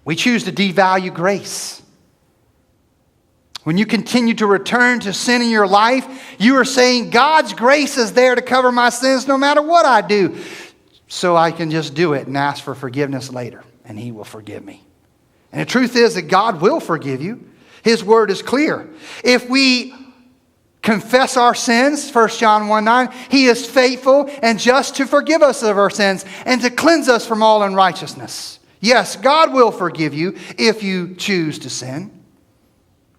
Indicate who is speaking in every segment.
Speaker 1: We choose to devalue grace. When you continue to return to sin in your life, you are saying, God's grace is there to cover my sins no matter what I do. So I can just do it and ask for forgiveness later, and He will forgive me. And the truth is that God will forgive you. His word is clear. If we confess our sins, 1 John 1:9, He is faithful and just to forgive us of our sins and to cleanse us from all unrighteousness. Yes, God will forgive you if you choose to sin.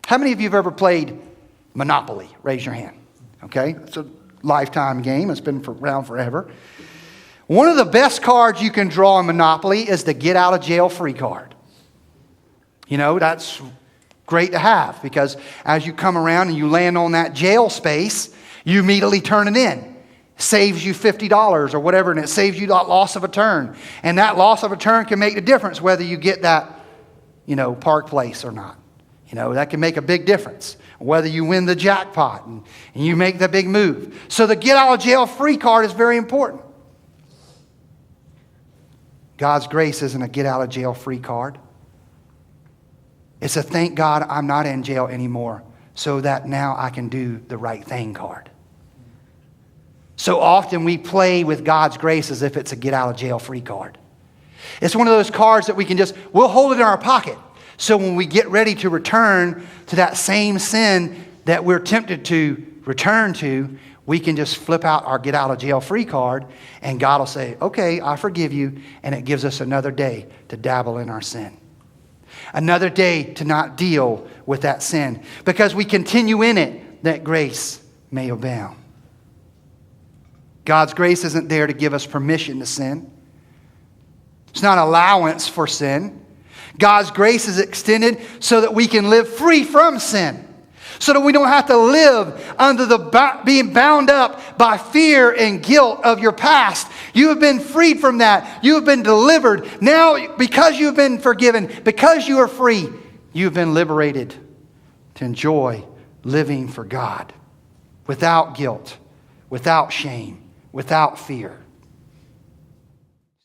Speaker 1: How many of you have ever played Monopoly? Raise your hand. Okay? It's a lifetime game. It's been around forever. One of the best cards you can draw in Monopoly is the get out of jail free card. You know, that's great to have because as you come around and you land on that jail space, you immediately turn it in. Saves you $50 or whatever, and it saves you that loss of a turn. And that loss of a turn can make the difference whether you get that, Park Place or not. That can make a big difference. Whether you win the jackpot and you make the big move. So the get out of jail free card is very important. God's grace isn't a get out of jail free card. It's a thank God I'm not in jail anymore so that now I can do the right thing card. So often we play with God's grace as if it's a get out of jail free card. It's one of those cards that we'll hold it in our pocket. So when we get ready to return to that same sin that we're tempted to return to, we can just flip out our get out of jail free card and God will say, okay, I forgive you. And it gives us another day to dabble in our sin. Another day to not deal with that sin. Because we continue in it that grace may abound. God's grace isn't there to give us permission to sin. It's not allowance for sin. God's grace is extended so that we can live free from sin. So that we don't have to live under being bound up by fear and guilt of your past. You have been freed from that. You have been delivered. Now, because you have been forgiven, because you are free, you have been liberated to enjoy living for God without guilt, without shame, without fear.